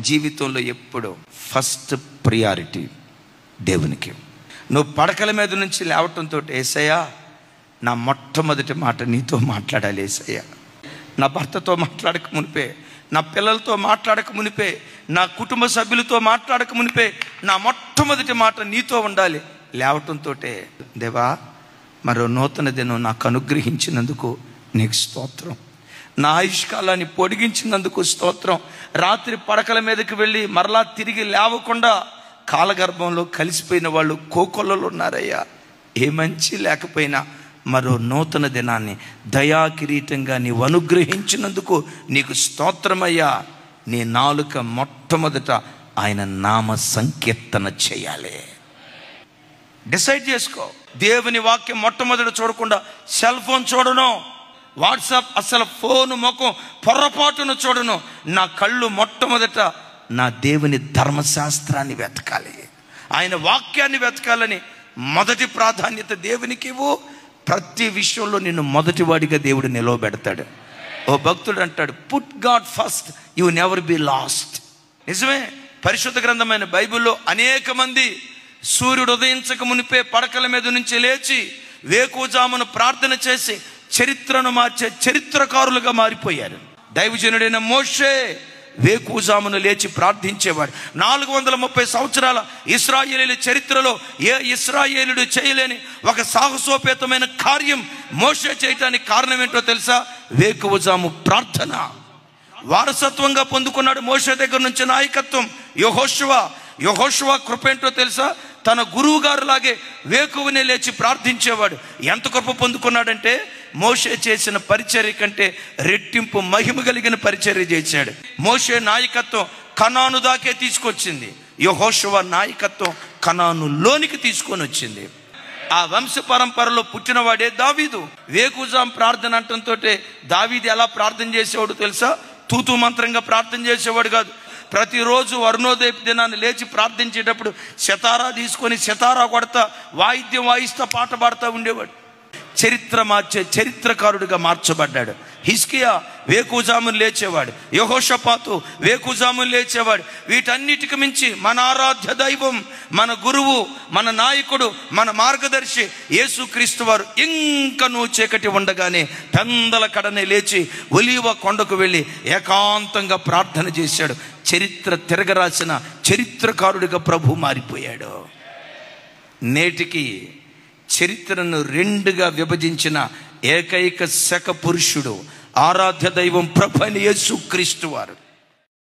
జీవితంలో ఎప్పుడు first priority దేవునికి. నువ్వు పడకల మీద నుంచి లేవటంతో, యేసయ్యా నా మొట్టమొదటి మాట నీతో మాట్లాడాలి యేసయ్యా. నా భర్తతో మాట్లాడక మునిపే, నా పిల్లలతో మాట్లాడక మునిపే, నా కుటుంబ సభ్యులతో మాట్లాడక మునిపే నా మొట్టమొదటి మాట నీతో ఉండాలి. లేవటంతో, దేవా మరో నూతన దినం నాకు అనుగ్రహించినందుకు నీకు స్తోత్రం, నా ఆయుష్కాలాన్ని పొడిగించినందుకు స్తోత్రం. రాత్రి పడకల మీదకి వెళ్ళి మరలా తిరిగి లేవకుండా కాలగర్భంలో కలిసిపోయిన వాళ్ళు కోకొల్లలు ఉన్నారయ్యా. ఏ మంచి లేకపోయినా మరో నూతన దినాన్ని దయా కిరీటంగా నీవు అనుగ్రహించినందుకు నీకు స్తోత్రమయ్యా. నీ నాలుక మొట్టమొదట ఆయన నామ సంకీర్తన చేయాలి. డిసైడ్ చేసుకో. దేవుని వాక్యం మొట్టమొదట చూడకుండా సెల్ ఫోన్ చూడను, వాట్సాప్ అసలు ఫోను ముఖం పొరపాటును చూడను. నా కళ్ళు మొట్టమొదట నా దేవుని ధర్మశాస్త్రాన్ని వెతకాలి, ఆయన వాక్యాన్ని వెతకాలని మొదటి ప్రాధాన్యత దేవునికి ఇవ్వు. ప్రతి విషయంలో నిన్ను మొదటివాడిగా దేవుడు నిలవబెడతాడు. ఓ భక్తుడు అంటాడు, put God first, you never be last. నిజమే. పరిశుద్ధ గ్రంథమైన బైబిల్లో అనేక మంది సూర్యుడు ఉదయించక మునిపే పడకల మీద నుంచి లేచి వేకువజామున ప్రార్థన చేసి చరిత్రను మార్చే చరిత్రకారులుగా మారిపోయారు. దైవజనుడైన మోషే వేకువజామున లేచి ప్రార్థించేవాడు. 430 సంవత్సరాల ఇశ్రాయేలీయుల చరిత్రలో ఏ ఇశ్రాయేలుడు చేయలేని ఒక సాహసోపేతమైన కార్యం మోషే చేయటానికి కారణం ఏంటో తెలుసా? వేకువజాము ప్రార్థన. వారసత్వంగా పొందుకున్నాడు మోషే దగ్గర నుంచి నాయకత్వం. యెహోషువ కృప ఏంటో తెలుసా? తన గురువు గారు లాగే వేకువనే లేచి ప్రార్థించేవాడు. ఎంత కృప పొందుకున్నాడంటే మోషే చేసిన పరిచర్య కంటే రెట్టింపు మహిమ కలిగిన పరిచర్య చేశాడు. మోషే నాయకత్వం కనాను దాకే తీసుకొచ్చింది, యెహోషువ నాయకత్వం కనానులోనికి తీసుకొని వచ్చింది. ఆ వంశ పరంపరలో పుట్టినవాడే దావీదు. వేకువజాం ప్రార్థన అంటంతో దావీదు ఎలా ప్రార్థన చేసేవాడు తెలుసా? తూతూ మంత్రంగా ప్రార్థన చేసేవాడు కాదు. ప్రతిరోజు అరుణోదయ దినాన్ని లేచి ప్రార్థించేటప్పుడు సితారా తీసుకొని సితారా కొడతా, వాయిద్యం వాయిస్తా, పాట పాడుతూ ఉండేవాడు. చరిత్ర మార్చే చరిత్రకారుడిగా మార్చబడ్డాడు. హిజ్కియా వేకువజామున లేచేవాడు, యెహోషాపాతు వేకువజామున లేచేవాడు. వీటన్నిటికి మించి మన ఆరాధ్య దైవం, మన గురువు, మన నాయకుడు, మన మార్గదర్శి యేసుక్రీస్తు వారు ఇంకనూ చీకటి ఉండగానే పెందల కడనే లేచి ఒలీవ కొండకు వెళ్ళి ఏకాంతంగా ప్రార్థన చేశాడు. చరిత్ర తిరగరాసిన చరిత్రకారుడిగా ప్రభు మారిపోయాడు. నేటికి చరిత్రను రెండుగా విభజించిన ఏకైక శక పురుషుడు ఆరాధ్య దైవం ప్రభు అయిన యేసుక్రీస్తు వారు.